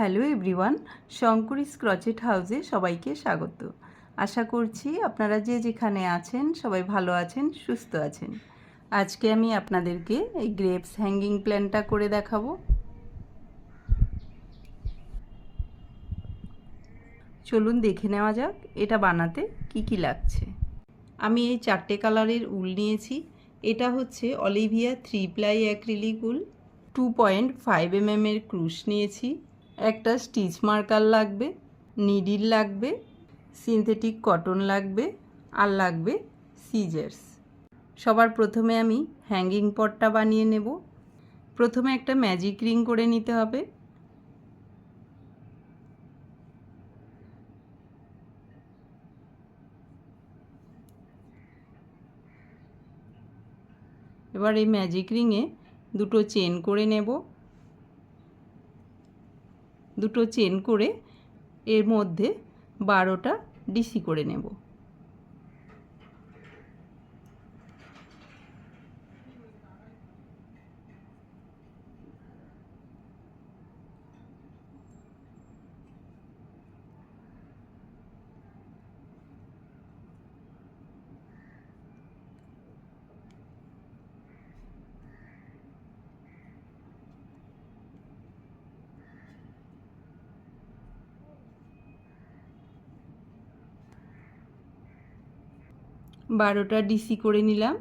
Hello everyone, শঙ্করীস crochet হাউসে সবাইকে স্বাগত। আশা করছি আপনারা যে যেখানে আছেন সবাই ভালো আছেন, সুস্থ আছেন। আজকে আমি আপনাদেরকে এই গ্রেপস হ্যাঙ্গিং প্ল্যানটা করে দেখাবো। চলুন দেখে নেওয়া যাক এটা বানাতে কি কি লাগছে। আমি এই 4টে কালারের উল নিয়েছি। এটা হচ্ছে অলিভিয়া 3 প্লাই অ্যাক্রিলিক উল। 2.5 mm এর ক্রুশ নিয়েছি। একটা স্টিচ মার্কার লাগবে, নিডিল লাগবে, সিনথেটিক কটন লাগবে, আর লাগবে সিজার্স। সবার প্রথমে আমি হ্যাঙ্গিং পটটা বানিয়ে নেব। প্রথমে একটা ম্যাজিক রিং করে নিতে হবে। এবার এই ম্যাজিক রিংয়ে দুটো চেন করে নেব। দুটো চেন করে এর মধ্যে 12টা ডিসি করে নেব। বারোটা ডিসি করে নিলাম।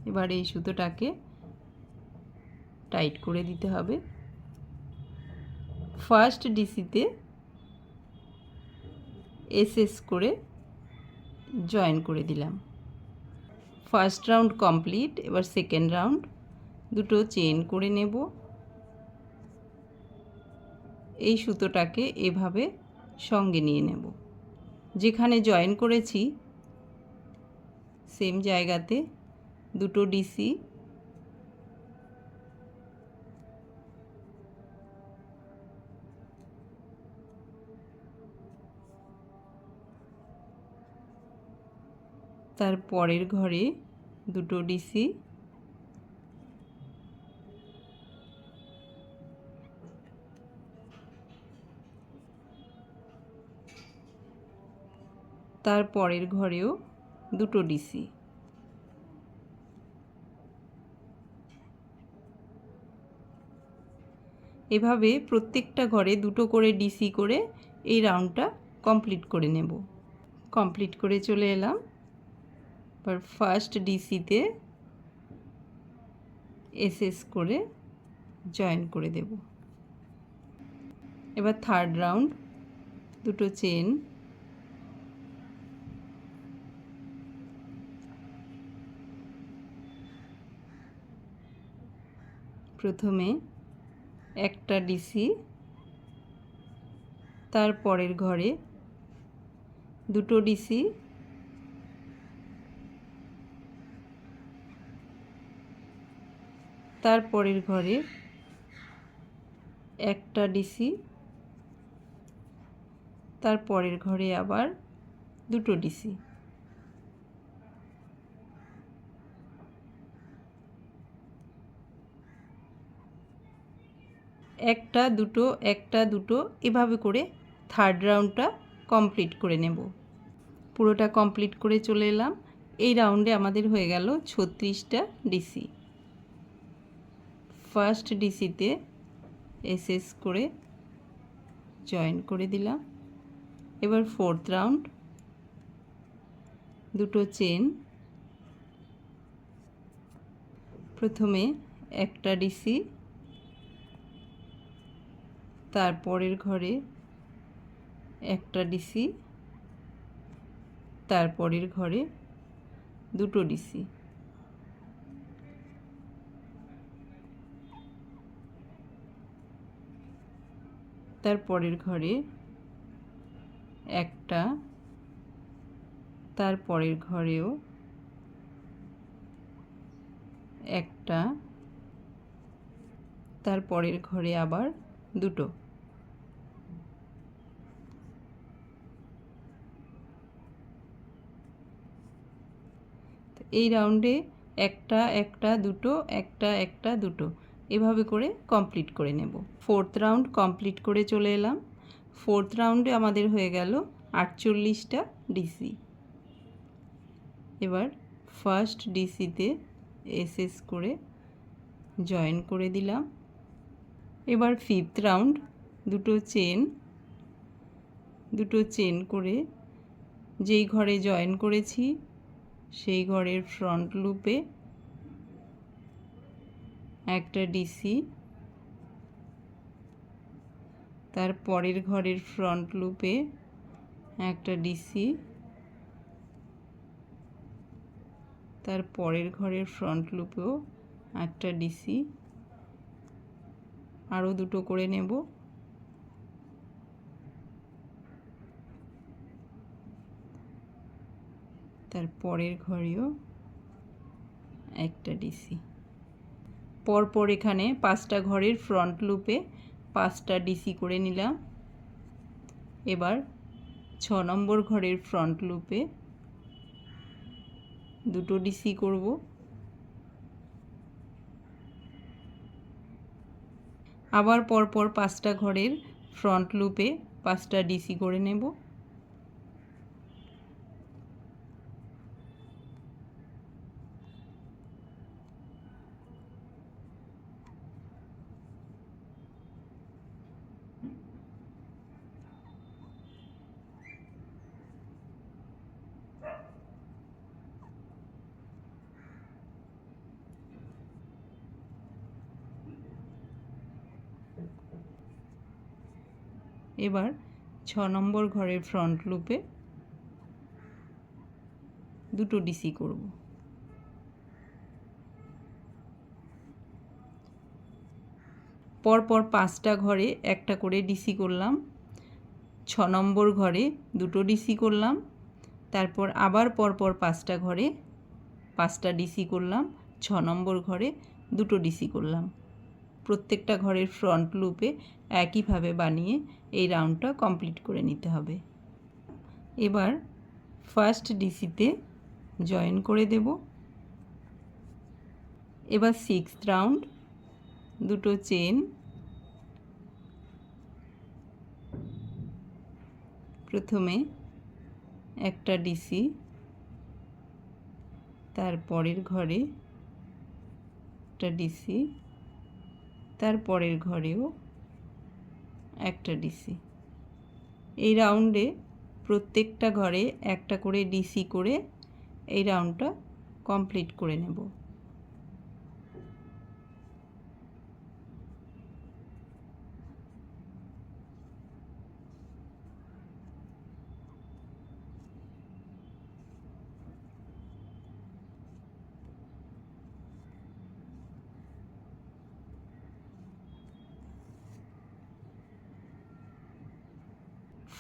এবার এই সুতোটাকে টাইট করে দিতে হবে। ফার্স্ট ডিসিতে এসএস করে জয়েন করে দিলাম। First round complete. এবার সেকেন্ড রাউন্ড। দুটো চেন করে নেব। এই সুতোটাকে এভাবে সঙ্গে নিয়ে নেব। যেখানে জয়েন করেছি সেম জায়গাতে দুটো ডিসি, তার পরের ঘরে দুটো ডিসি, তার পরের ঘরেও দুটো ডিসি। এভাবে প্রত্যেকটা ঘরে দুটো করে ডিসি করে এই রাউন্ডটা কমপ্লিট করে নেব। কমপ্লিট করে চলে এলাম। এবার ফার্স্ট ডিসিতে এসএস করে জয়েন করে দেব। এবার থার্ড রাউন্ড। দুটো চেন, প্রথমে একটা ডিসি, তার পরের ঘরে দুটো ডিসি, তার পরের ঘরে একটা ডিসি, তার পরের ঘরে আবার দুটো ডিসি। একটা দুটো একটা দুটো এভাবে করে থার্ড রাউন্ডটা কমপ্লিট করে নেব। পুরোটা কমপ্লিট করে চলে এলাম। এই রাউন্ডে আমাদের হয়ে গেল 36টা ডিসি। ফার্স্ট ডিসিতে এসএস করে জয়েন করে দিলাম। এবার ফোর্থ রাউন্ড। দুটো চেন, প্রথমে একটা ডিসি, তারপরের ঘরে একটা ডিসি, তারপরের ঘরে দুটো ডিসি। তারপরের ঘরে একটা, তারপরের ঘরেও একটা, তারপরের ঘরে আবার দুটো। এই রাউন্ডে একটা একটা দুটো, একটা একটা দুটো, এভাবে করে কমপ্লিট করে নেব। 4th রাউন্ড কমপ্লিট করে চলে এলাম। 4th রাউন্ডে আমাদের হয়ে গেল 48টা ডিসি। এবার ফার্স্ট ডিসিতে এসএস করে জয়েন করে দিলাম। এবার 5th রাউন্ড দুটো চেন করে যেই ঘরে জয়েন করেছি সেই ঘরের ফ্রন্ট লুপে একটা ডিসি, তার পরের ঘরের ফ্রন্ট লুপে একটা ডিসি, তার পরের ঘরের ফ্রন্ট লুপেও একটা ডিসি, আরও দুটো করে নেব। তার পরের ঘরেও একটা ডিসি। পরপর এখানে 5টা ঘরের ফ্রন্ট লুপে 5টা ডিসি করে নিলাম। এবার 6 নম্বর ঘরের ফ্রন্ট লুপে দুটো ডিসি করব। আবার পরপর 5টা ঘরের ফ্রন্ট লুপে 5টা ডিসি করে নেব। এবার 6 নম্বর ঘরের ফ্রন্ট লুপে দুটো ডিসি করব। পরপর 5টা ঘরে একটা করে ডিসি করলাম। 6 নম্বর ঘরে দুটো ডিসি করলাম। তারপর আবার পরপর 5টা ঘরে 5টা ডিসি করলাম। 6 নম্বর ঘরে দুটো ডিসি করলাম। প্রত্যেকটা ঘরের ফ্রন্ট লুপে একইভাবে বানিয়ে এই রাউন্ডটা কমপ্লিট করে নিতে হবে। এবার ফার্স্ট ডিসিতে জয়েন করে দেব। এবার 6th রাউন্ড দুটো চেন, প্রথমে একটা ডিসি, তার পরের ঘরে একটা ডিসি, তার পরের ঘরেও একটা ডিসি। এই রাউন্ডে প্রত্যেকটা ঘরে একটা করে ডিসি করে এই রাউন্ডটা কমপ্লিট করে নেব।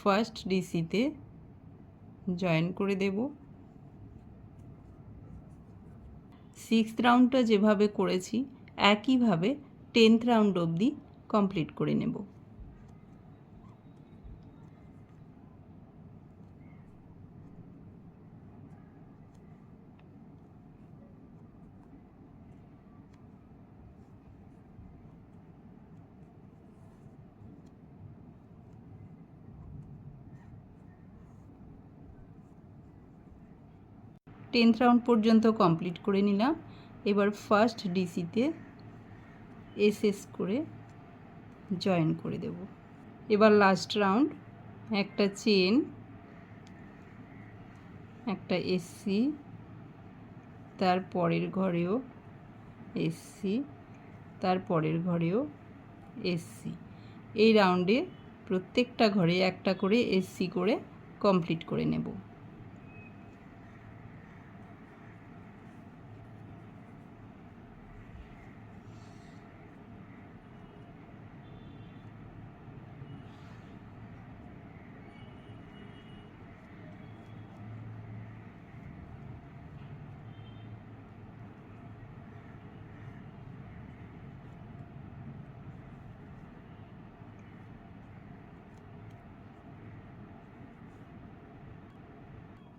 ফার্স্ট ডিসিতে জয়েন করে দেব। 6th রাউন্ডটা যেভাবে করেছি একইভাবে 10th রাউন্ড অবধি কমপ্লিট করে নেব। টেন্থ রাউন্ড পর্যন্ত কমপ্লিট করে নিলাম। এবার ফার্স্ট ডিসিতে এসএস করে জয়েন করে দেব। এবার লাস্ট রাউন্ড একটা চেন, একটা এসসি, তার পরের ঘরেও এসসি, তার পরের ঘরেও এসসি। এই রাউন্ডে প্রত্যেকটা ঘরে একটা করে এসসি করে কমপ্লিট করে নেব।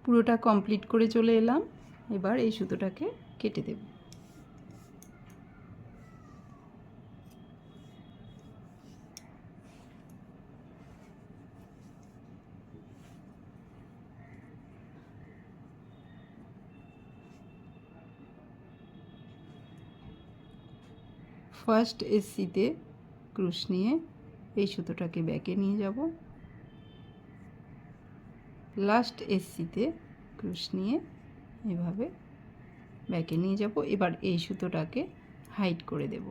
পুরোটা কমপ্লিট করে চলে এলাম। এবার এই সুতোটাকে কেটে দেব। ফার্স্ট এসসিতে ক্রুশ নিয়ে এই সুতোটাকে ব্যাকে নিয়ে যাব, লাস্ট এসসিতে ক্রুশ নিয়ে এভাবে ব্যাকে নিয়ে যাব। এবার এই সুতোটাকে হাইড করে দেব।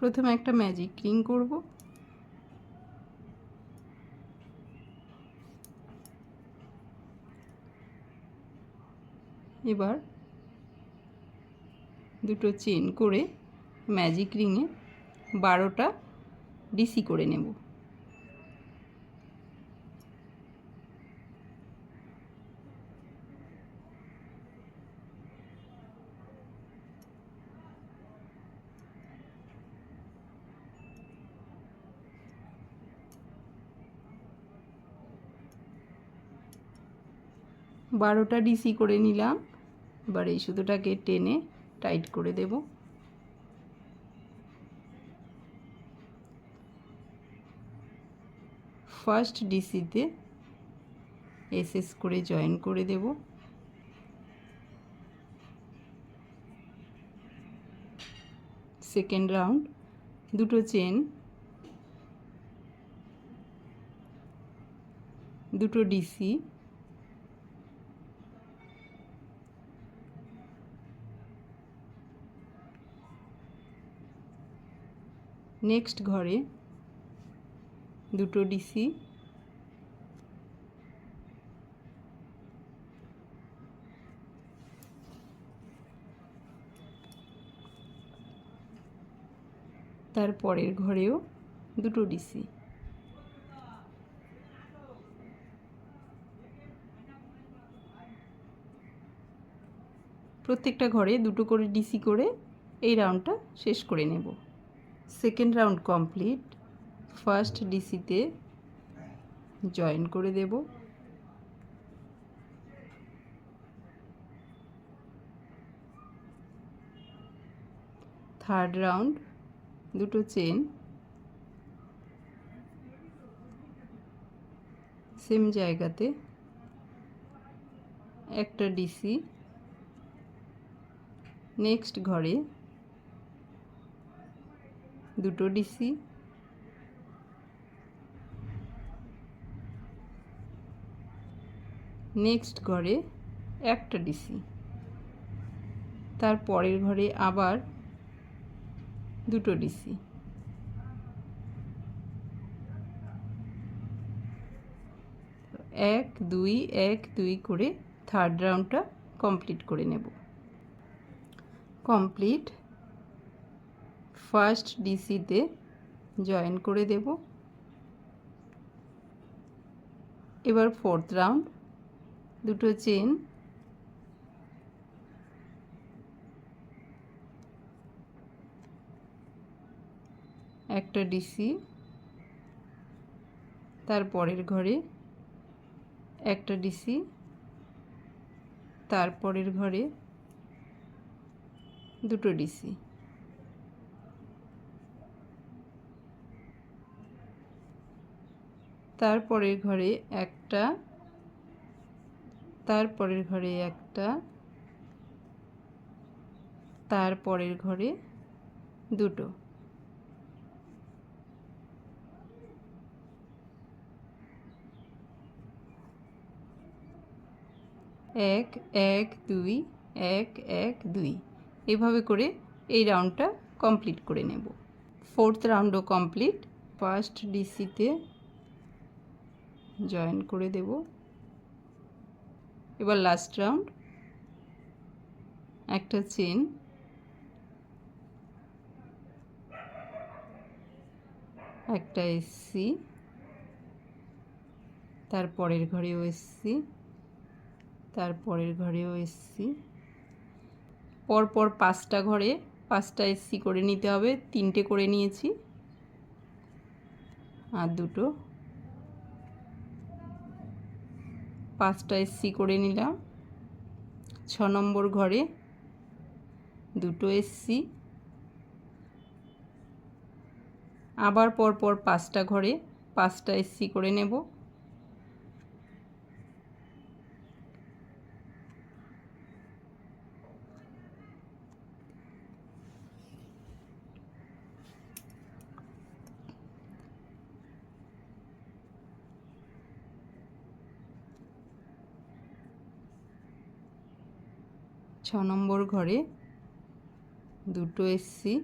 প্রথমে একটা ম্যাজিক রিং করব, এবার দুটো চেন করে ম্যাজিক রিংয়ে 12টা ডিসি করে নেব। বারোটা ডিসি করে নিলাম। এবার এই সুতোটাকে টেনে টাইট করে দেব। ফার্স্ট ডিসিতে এসএস করে জয়েন করে দেব। সেকেন্ড রাউন্ড দুটো চেন, দুটো ডিসি, নেক্সট ঘরে দুটো ডিসি, তারপরের ঘরেও দুটো ডিসি। প্রত্যেকটা ঘরে দুটো করে ডিসি করে এই রাউন্ডটা শেষ করে নেব। Second round complete. ফার্স্ট ডিসিতে জয়েন করে দেব। থার্ড রাউন্ড দুটো চেন, সেম জায়গাতে একটা ডিসি, নেক্সট ঘরে দুটো ডিসি, নেক্সট ঘরে একটা ডিসি, তার পরের ঘরে আবার দুটো ডিসি। এক দুই এক দুই করে থার্ড রাউন্ডটা কমপ্লিট করে নেব। কমপ্লিট। ফার্স্ট ডিসিতে জয়েন করে দেব। এবার ফোর্থ রাউন্ড দুটো চেন, একটা ডিসি, তারপরের ঘরে একটা ডিসি, তারপরের ঘরে দুটো ডিসি। তারপরের ঘরে একটা, তারপরের ঘরে একটা, তারপরের ঘরে দুটো। এক এক দুই এক এক দুই, এভাবে করে এই রাউন্ডটা কমপ্লিট করে নেব। ফোর্থ রাউন্ডও কমপ্লিট। ফার্স্ট ডিসিতে জয়েন করে দেব। এবার লাস্ট রাউন্ড একটা চেন, একটা এসসি, তারপরের ঘরেও এসছি, তারপরের ঘরেও এসছি। পরপর 5টা ঘরে 5টা এসসি করে নিতে হবে। 3টে করে নিয়েছি, আর দুটো, 5টা এসসি করে নিলাম। 6 নম্বর ঘরে দুটো এসসি, আবার পরপর 5টা ঘরে 5টা এসসি করে নেব। ছ নম্বর ঘরে দুটো এসসি,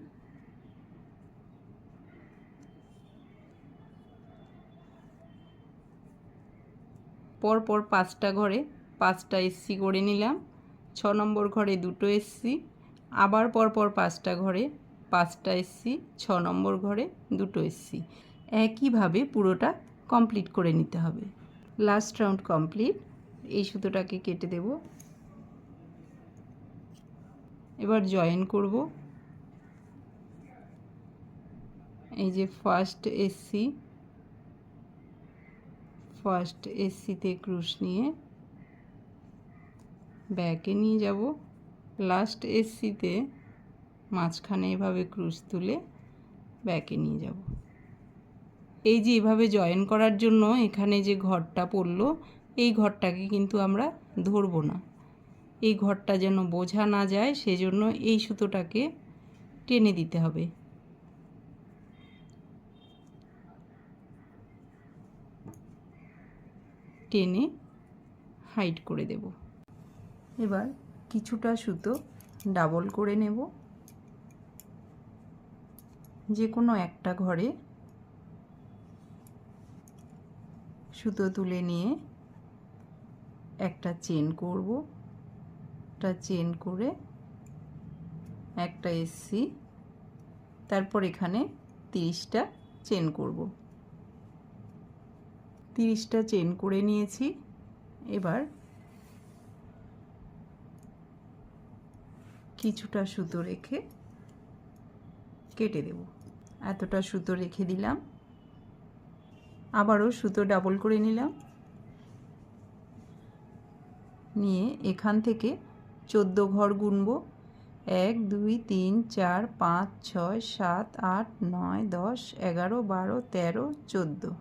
পরপর 5টা ঘরে 5টা এসসি করে নিলাম। 6 নম্বর ঘরে দুটো এসসি, আবার পরপর 5টা ঘরে 5টা এসসি, 6 নম্বর ঘরে দুটো এসসি। একইভাবে পুরোটা কমপ্লিট করে নিতে হবে। Last round complete. এই সুতোটাকে কেটে দেব। এবার জয়েন করব। এই যে ফার্স্ট এসসিতে ক্রুশ নিয়ে ব্যাকে নিয়ে যাব। লাস্ট এসসিতে মাঝখানে এভাবে ক্রুশ তুলে ব্যাকে নিয়ে যাব। এই যে এভাবে জয়েন করার জন্য এখানে যে ঘরটা পড়লো, এই ঘরটাকে কিন্তু আমরা ধরবো না। এই ঘরটা যেন বোঝা না যায়, সেজন্য এই সুতোটাকে টেনে দিতে হবে। টেনে হাইড করে দেব। এবার কিছুটা সুতো ডাবল করে নেব। যে কোনো একটা ঘরে সুতো তুলে নিয়ে একটা চেন করব। একটা চেন করে একটা এসসি, তারপর এখানে 30টা চেন করব। 30টা চেন করে নিয়েছি। এবার কিছুটা সুতো রেখে কেটে দেব। এতটা সুতো রেখে দিলাম। আবারও সুতো ডাবল করে নিলাম, নিয়ে এখান থেকে 14 ঘর গুনব। 1 2 3 4 5 6 7 8 9 10 11 12 13 14।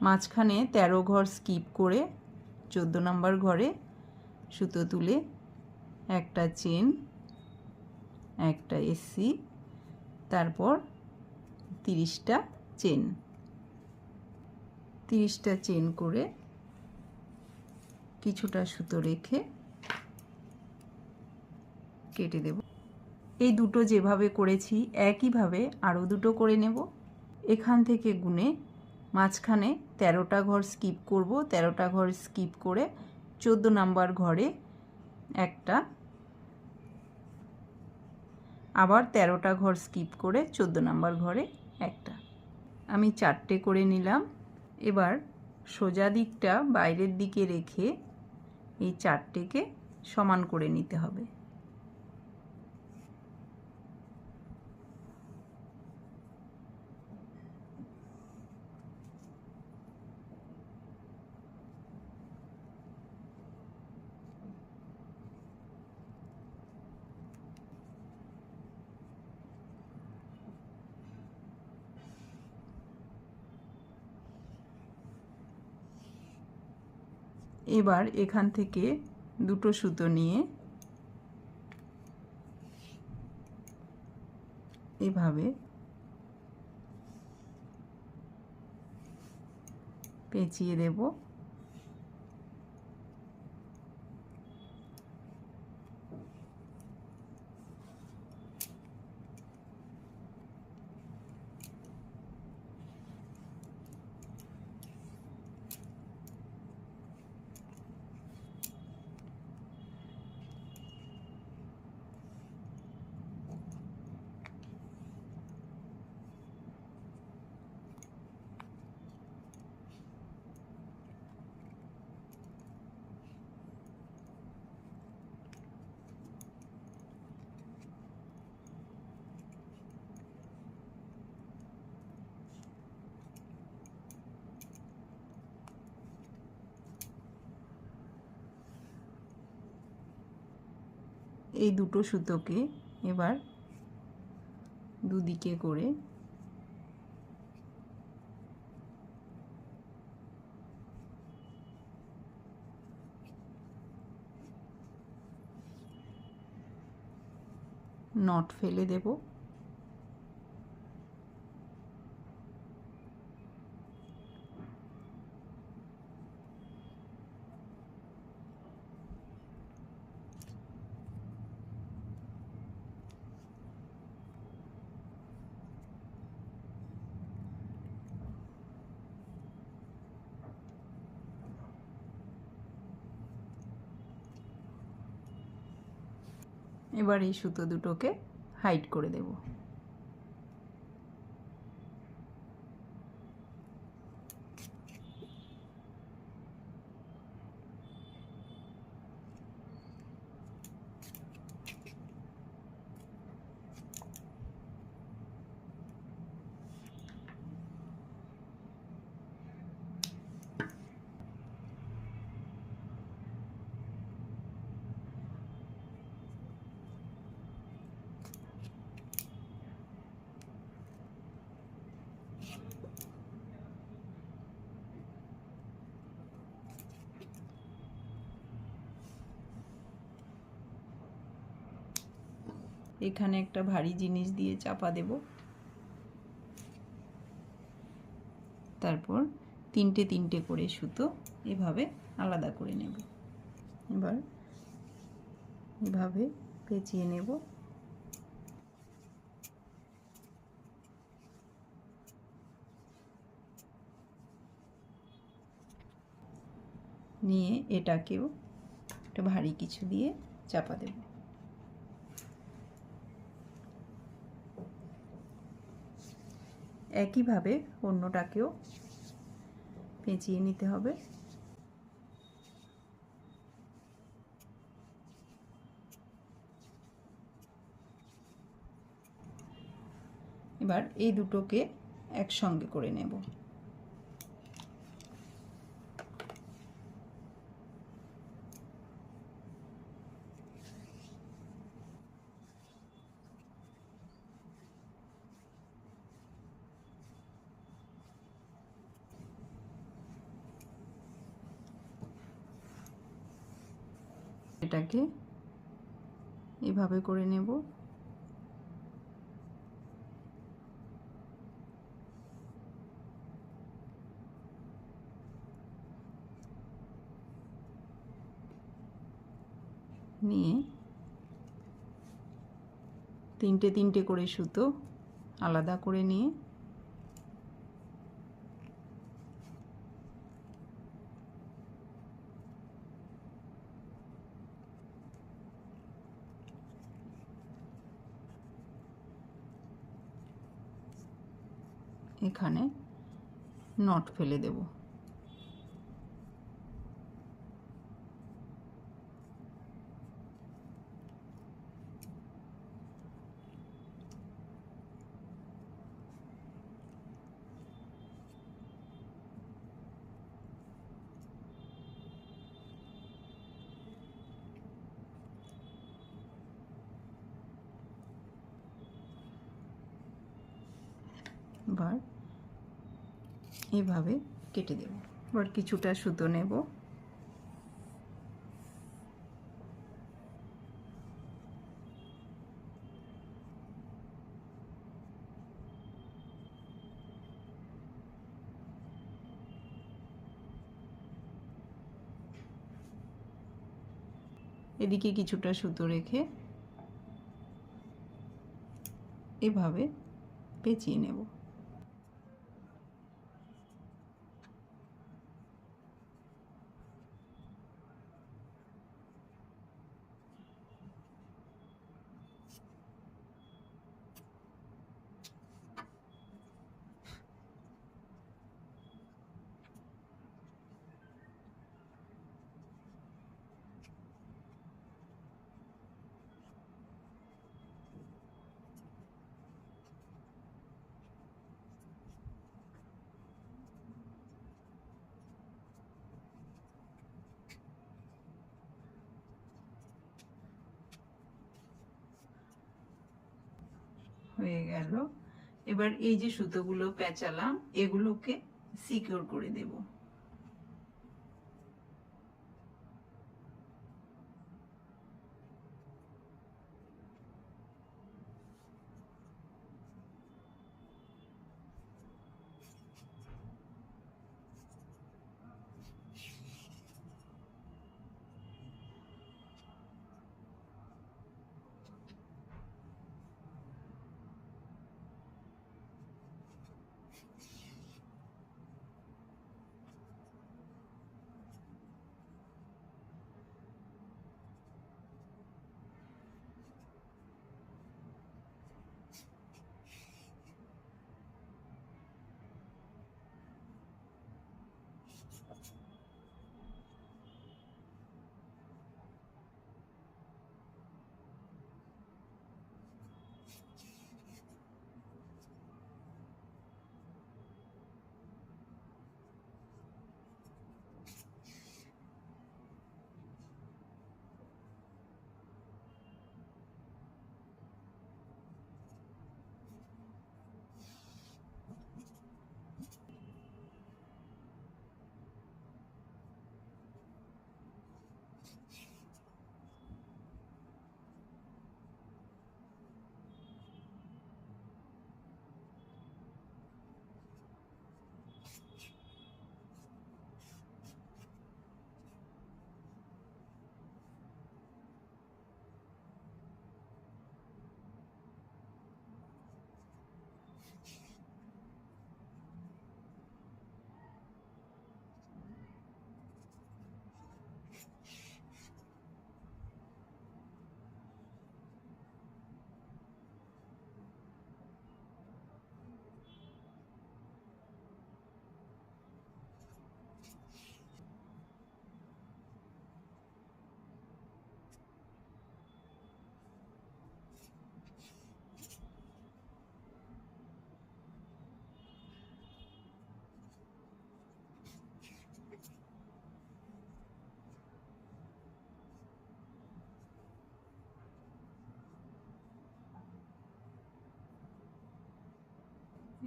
মাঝখানে 13 ঘর স্কিপ করে 14 নম্বর ঘরে সুতো তুলে একটা চেন, একটা এসসি, তারপর 30টা চেন। 30টা চেন করে কিছুটা সুতো রেখে কেটে দেব। এই দুটো যেভাবে করেছি একইভাবে আরও দুটো করে নেব। এখান থেকে গুনে মাঝখানে 13টা ঘর স্কিপ করব। 13টা ঘর স্কিপ করে 14 নাম্বার ঘরে একটা, আবার 13টা ঘর স্কিপ করে 14 নাম্বার ঘরে একটা। আমি 4টে করে নিলাম। এবার সোজা দিকটা বাইরের দিকে রেখে এই 4টেকে সমান করে নিতে হবে। এবার এখান থেকে দুটো সুতো নিয়ে এভাবে পেঁচিয়ে দেব। এই দুটো সুতোকে এবার দুদিকে করে নট ফেলে দেব। এবার এই সুতো দুটোকে হাইড করে দেব। এখানে একটা ভারী জিনিস দিয়ে চাপা দেব। তারপর তিনটে তিনটে করে সুতো এভাবে আলাদা করে নেব। এবার এভাবে পেঁচিয়ে নেব। নিয়ে এটাকেও একটা ভারী কিছু দিয়ে চাপা দেব। একইভাবে অন্যটাকেও পেঁচিয়ে নিতে হবে। এবার এই দুটোকে একসঙ্গে করে নেব। এটাকে এভাবে করে নেব। নিয়ে তিনটে তিনটে করে সুতো আলাদা করে নিয়ে এখানে নট ফেলে দেব। এবার এভাবে কেটে দেব। এবার কিছুটা সুতো নেব। এদিকে কিছুটা সুতো রেখে এভাবে পেঁচিয়ে নেব। হয়ে গেল। এবার এই যে সুতোগুলো পেঁচালাম এগুলোকে সিকিউর করে দেব।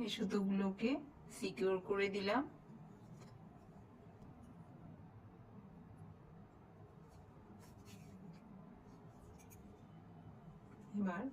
এই সুতোগুলোকে সিকিউর করে দিলাম। এবার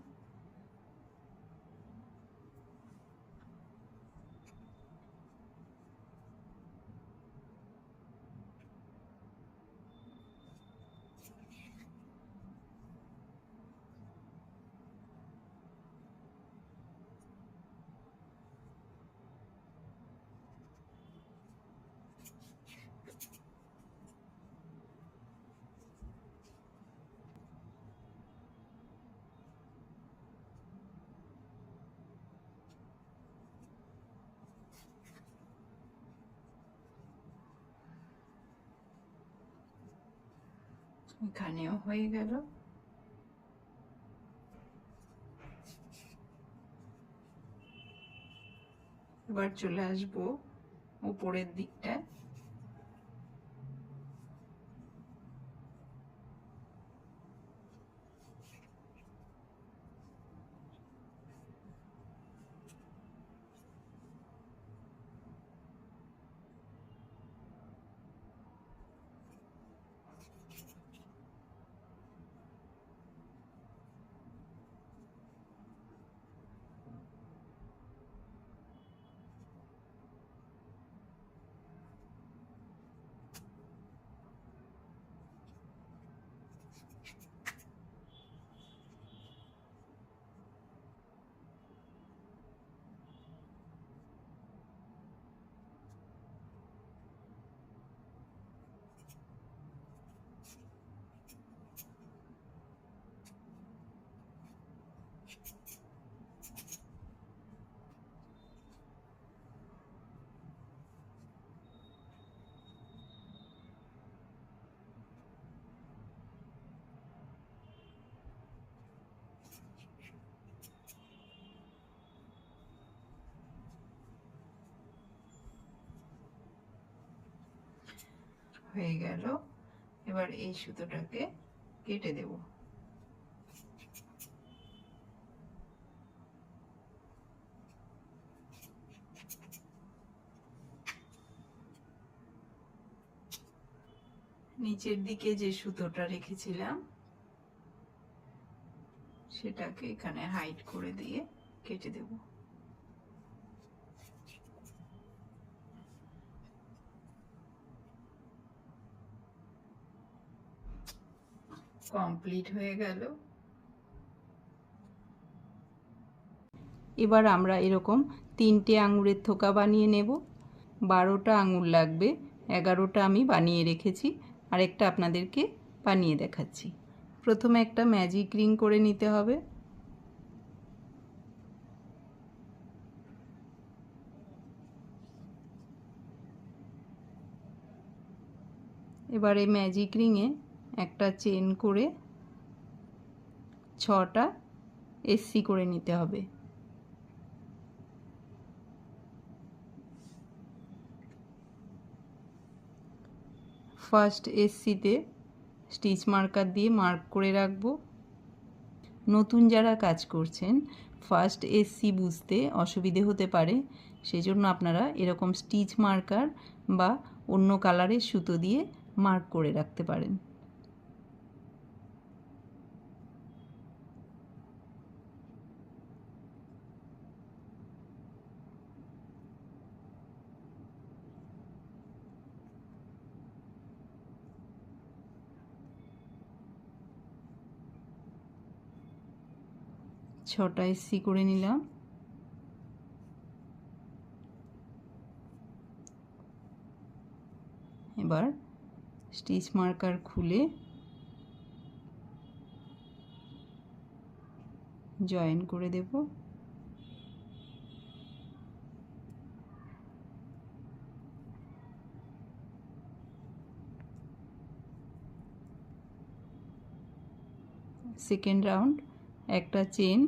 এখানেও হয়ে গেল। এবার চলে আসবো উপরের দিকটা। হয়ে গেল। এবার এই সুতোটাকে কেটে দেব। নিচের দিকে যে সুতোটা রেখেছিলাম সেটাকে এখানে হাইড করে দিয়ে কেটে দেব। কমপ্লিট হয়ে গেল। এবার আমরা এরকম 3টে আঙুরের থোকা বানিয়ে নেব। 12টা আঙুর লাগবে, 11টা আমি বানিয়ে রেখেছি, আরেকটা আপনাদেরকে বানিয়ে দেখাচ্ছি। প্রথমে একটা ম্যাজিক রিং করে নিতে হবে। এবার এই ম্যাজিক রিংয়ে একটা চেন করে 6টা এসসি করে নিতে হবে। ফার্স্ট এসসিতে স্টিচ মার্কার দিয়ে মার্ক করে রাখবো। নতুন যারা কাজ করছেন ফার্স্ট এসসি বুঝতে অসুবিধে হতে পারে, সেজন্য আপনারা এরকম স্টিচ মার্কার বা অন্য কালারের সুতো দিয়ে মার্ক করে রাখতে পারেন। ছটা এসসি করে নিলাম। এবার স্টিচ মার্কার খুলে জয়েন করে দেব। সেকেন্ড রাউন্ড একটা চেন,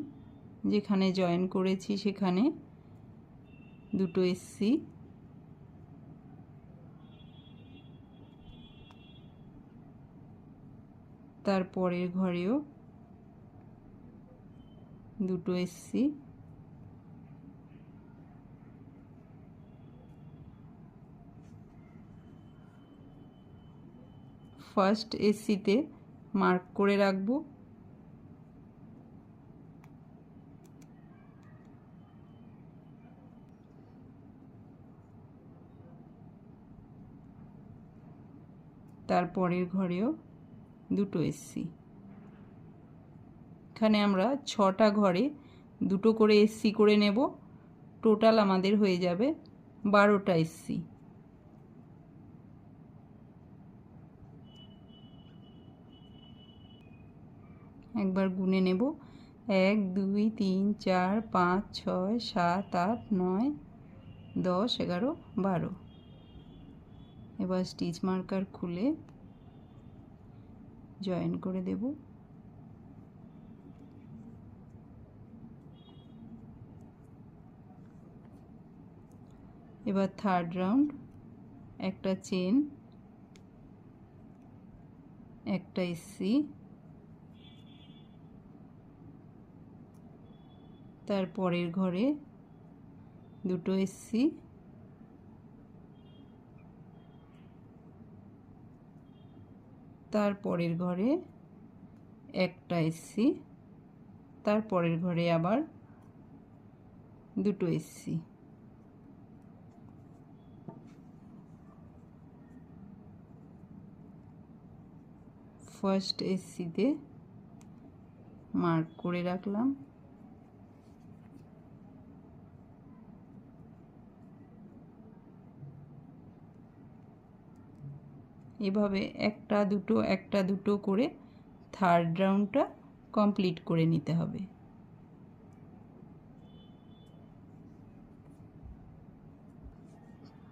যেখানে জয়েন করেছি সেখানে 2টো এসসি, তারপরের ঘরেও 2টো এসসি, ফার্স্ট এসসিতে মার্ক করে রাখবো। তারপরের ঘরেও 2টো এসসি। এখানে আমরা 6টা ঘরে 2টো করে এসসি করে নেব। টোটাল আমাদের হয়ে যাবে 12টা এসসি। একবার গুনে নেব। 1 2 3 4 5 6 7 8 9 10 11 12। এবার স্টিচ মার্কার খুলে জয়েন করে দেব। এবার থার্ড রাউন্ড একটা চেন, একটা এসসি, তারপরের ঘরে 2টো এসসি, তারপরের ঘরে একটা এসসি, তারপরের ঘরে আবার 2টো এসসি। ফার্স্ট এসসিতে মার্ক করে রাখলাম। এভাবে একটা দুটো করে থার্ড রাউন্ডটা কমপ্লিট করে নিতে হবে।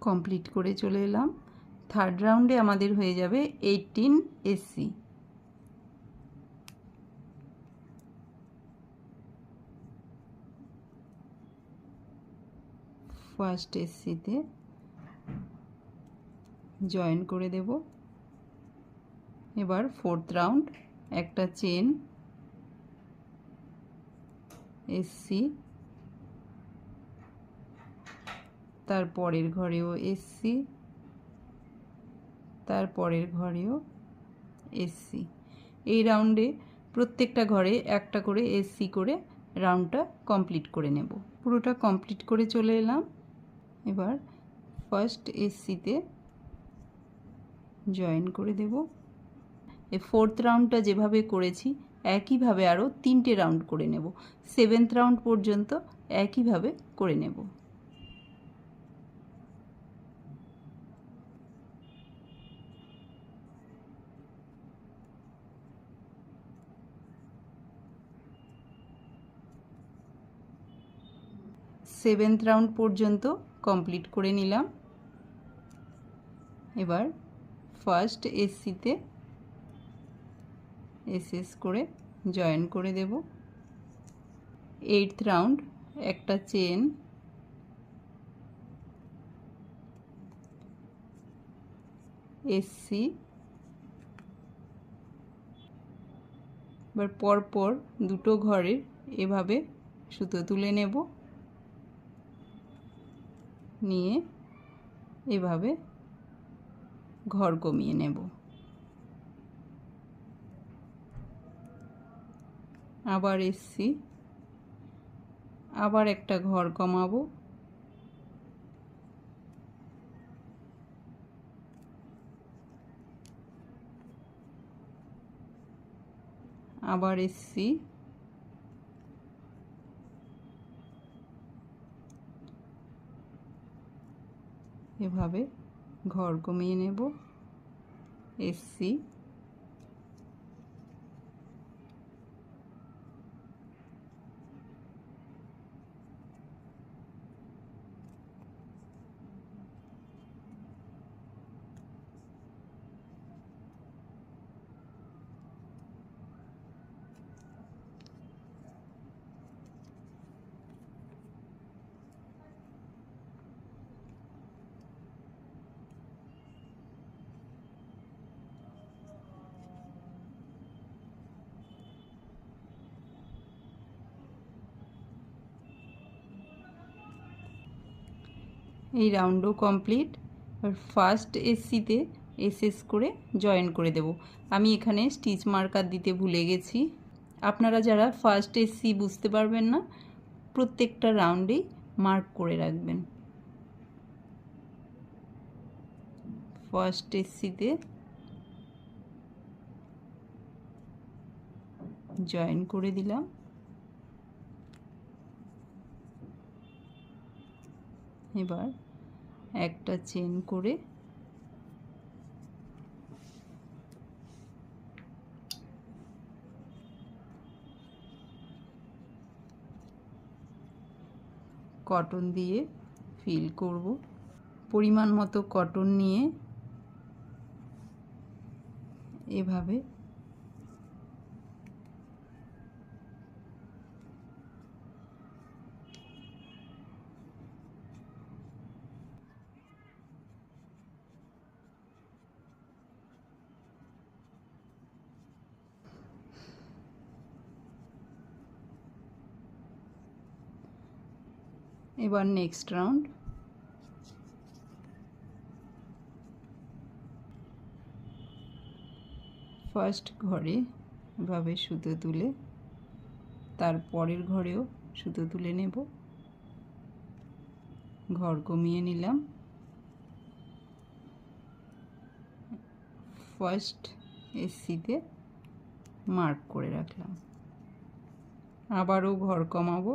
কমপ্লিট করে চলে এলাম। থার্ড রাউন্ডে আমাদের হয়ে যাবে 18 এসসি। ফার্স্ট এসসিতে জয়েন করে দেব। এবার ফোর্থ রাউন্ড একটা চেন, এসসি, তারপরের ঘরেও এসসি, তারপরের ঘরেও এসসি। এই রাউন্ডে প্রত্যেকটা ঘরে একটা করে এসসি করে রাউন্ডটা কমপ্লিট করে নেব। পুরোটা কমপ্লিট করে চলে এলাম। এবার ফার্স্ট এসসিতে জয়েন করে দেব। এই ফোর্থ রাউন্ডটা যেভাবে করেছি একইভাবে আরও 3টে রাউন্ড করে নেব। 7th রাউন্ড পর্যন্ত একইভাবে করে নেব। সেভেন্থ রাউন্ড পর্যন্ত কমপ্লিট করে নিলাম। এবার ফার্স্ট এসসিতে এসএস করে জয়েন করে দেব। 8th রাউন্ড একটা চেন, এসসি, এবার পরপর দুটো ঘরের এভাবে সুতো তুলে নেব, নিয়ে এভাবে ঘর কমিয়ে নেব। আবার এসসি, আবার একটা ঘর কমাবো, আবার এসসি, এভাবে ঘর কমিয়ে নেব, এসসি, এই রাউন্ডও কমপ্লিট। আর ফার্স্ট এসসিতে এসএস করে জয়েন করে দেব। আমি এখানে স্টিচ মার্কার দিতে ভুলে গেছি। আপনারা যারা ফার্স্ট এসসি বুঝতে পারবেন না, প্রত্যেকটা রাউন্ডেই মার্ক করে রাখবেন। ফার্স্ট এসসিতে জয়েন করে দিলাম। এবার একটা চেন করে কটন দিয়ে ফিল করব। পরিমাণ মতো কটন নিয়ে এভাবে এবার নেক্সট রাউন্ড। ফার্স্ট ঘরে এভাবে সুতো তুলে তার পরের ঘরেও সুতো তুলে নেব, ঘর কমিয়ে নিলাম। ফার্স্ট এসসিতে মার্ক করে রাখলাম, আবারও ঘর কমাবো,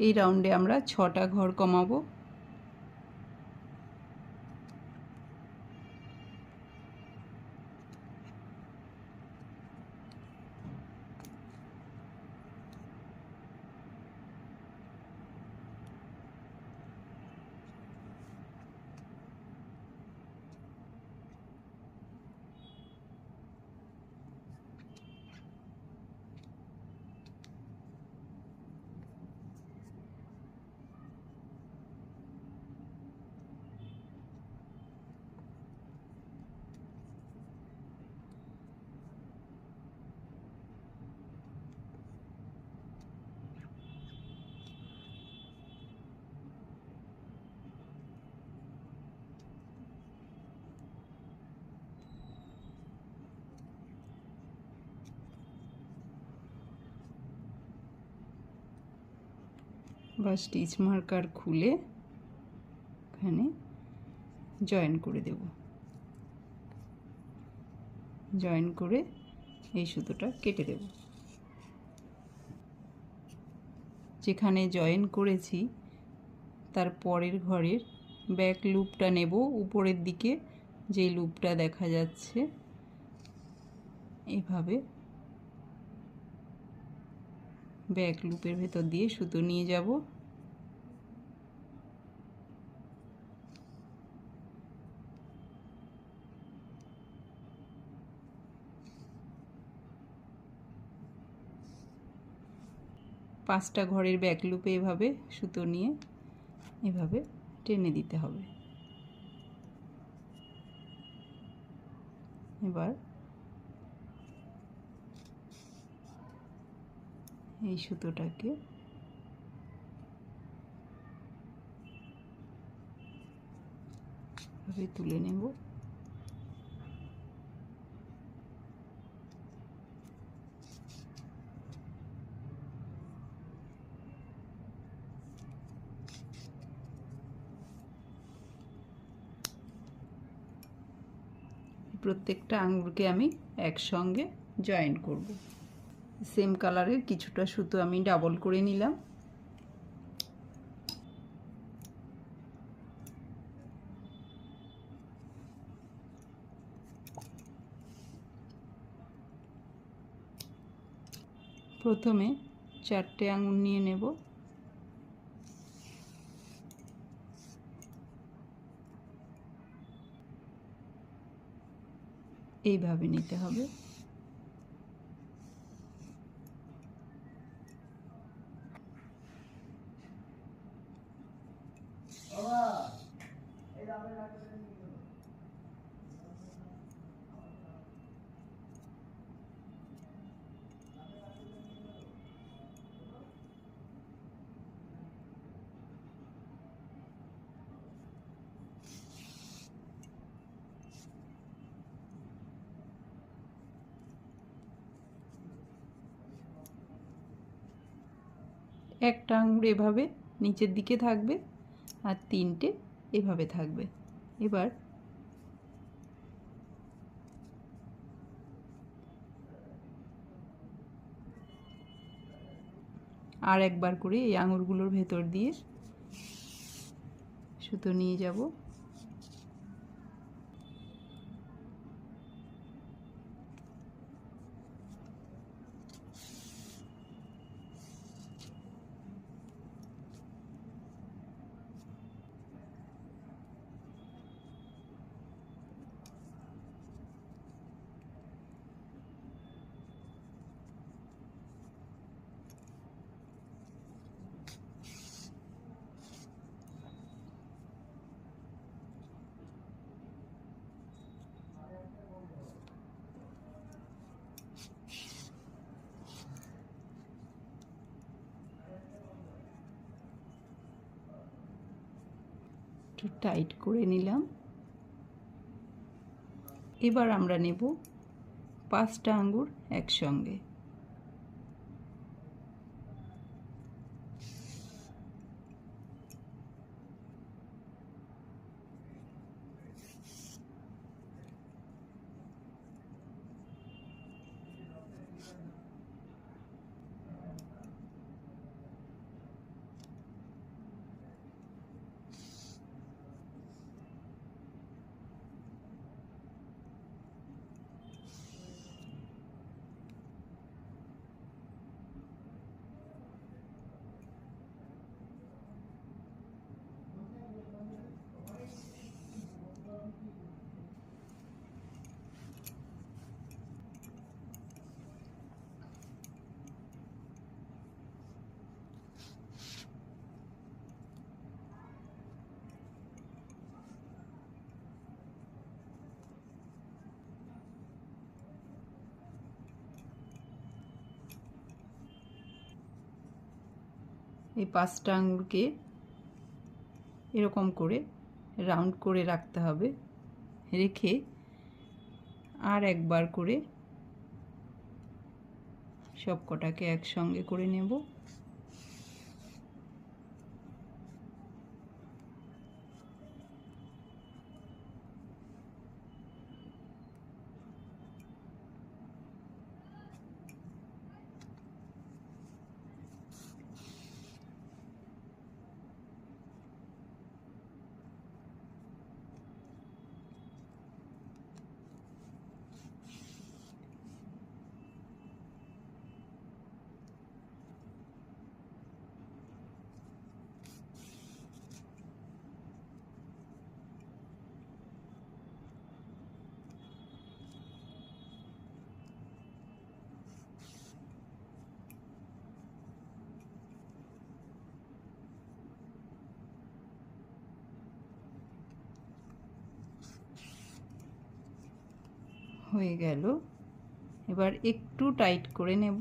এই রাউন্ডে আমরা 6টা ঘর কমাবো। বা স্টিচ মার্কার খুলে এখানে জয়েন করে দেব। জয়েন করে এই সুতোটা কেটে দেব। যেখানে জয়েন করেছি তার পরের ঘরের ব্যাক লুপটা নেব, উপরের দিকে যে লুপটা দেখা যাচ্ছে এভাবে ব্যাক লুপের ভেতর দিয়ে সুতো নিয়ে যাব। পাঁচটা ঘরের ব্যাক লুপে এভাবে সুতো নিয়ে এভাবে টেনে দিতে হবে। এবার এই সুতোটাকে এভাবে তুলে নেব। প্রত্যেকটা আঙুরকে আমি একসঙ্গে জয়েন করব। সেম কালারের কিছুটা সুতো আমি ডাবল করে নিলাম। প্রথমে 4টে আঙুর নিয়ে নেব। এইভাবে নিতে হবে। একটা আঙুর এভাবে নিচের দিকে থাকবে আর 3টে এভাবে থাকবে। এবার আর একবার করে এই আঙুরগুলোর ভেতর দিয়ে সুতো নিয়ে যাব। একটু টাইট করে নিলাম। এবার আমরা নেব 5টা আঙ্গুর একসঙ্গে। এই 5টা আঙুরকে এরকম করে রাউন্ড করে রাখতে হবে। রেখে আর একবার করে সব কটাকে একসঙ্গে করে নেব। হয়ে গেল। এবার একটু টাইট করে নেব।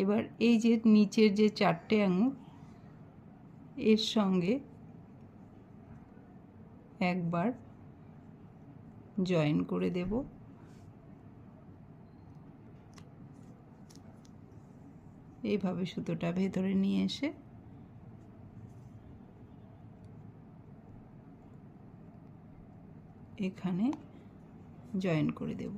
এবার এই যে নিচের যে 4টে আঙুল এর সঙ্গে একবার জয়েন করে দেব। এইভাবে সুতোটা ভেতরে নিয়ে এসে এখানে জয়েন করে দেব।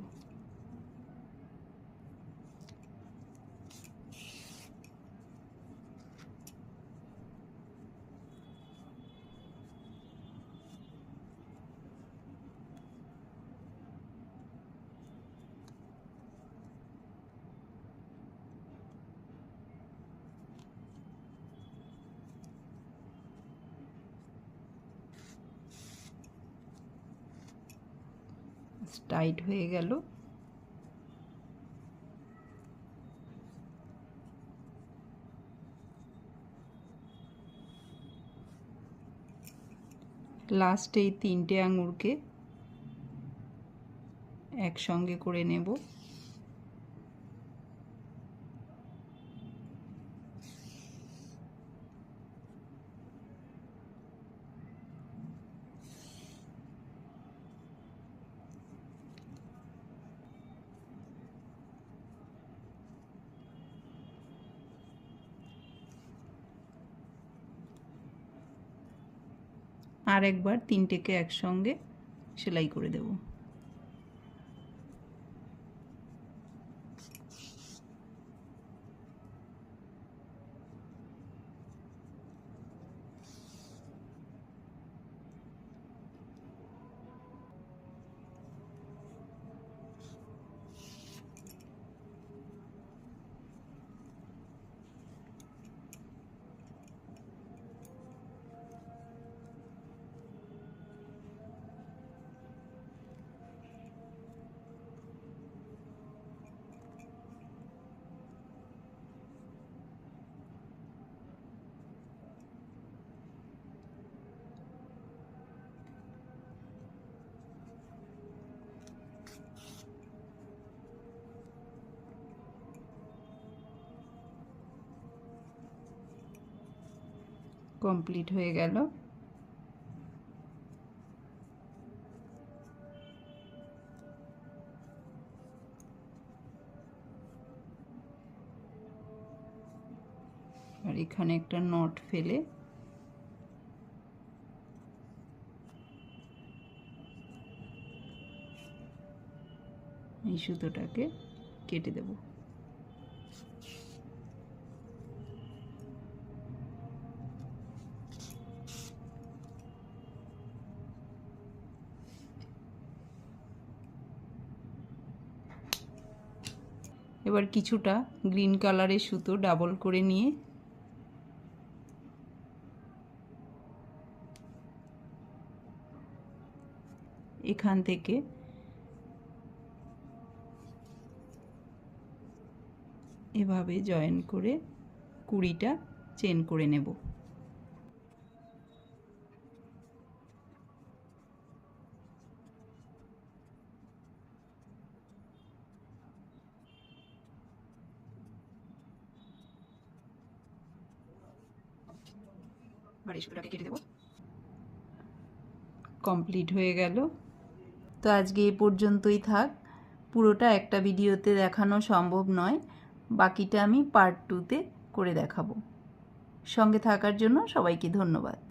টাইট হয়ে গেল। লাস্ট এই 3টে আঙুরকে একসঙ্গে করে নেব। আর একবার 3টেকে একসঙ্গে সেলাই করে দেব। কমপ্লিট হয়ে গেল। আর এখানে একটা নট ফেলে এই সুতোটাকে কেটে দেব। এবার কিছুটা গ্রিন কালারের সুতো ডাবল করে নিয়ে এখান থেকে এভাবে জয়েন করে 20টা চেন করে নেব। এই সুতোটাকে কেটে দেব। কমপ্লিট হয়ে গেল। তো আজকে এই পর্যন্তই থাক। পুরোটা একটা ভিডিওতে দেখানো সম্ভব নয়, বাকিটা আমি পার্ট 2তে করে দেখাবো। সঙ্গে থাকার জন্য সবাইকে ধন্যবাদ।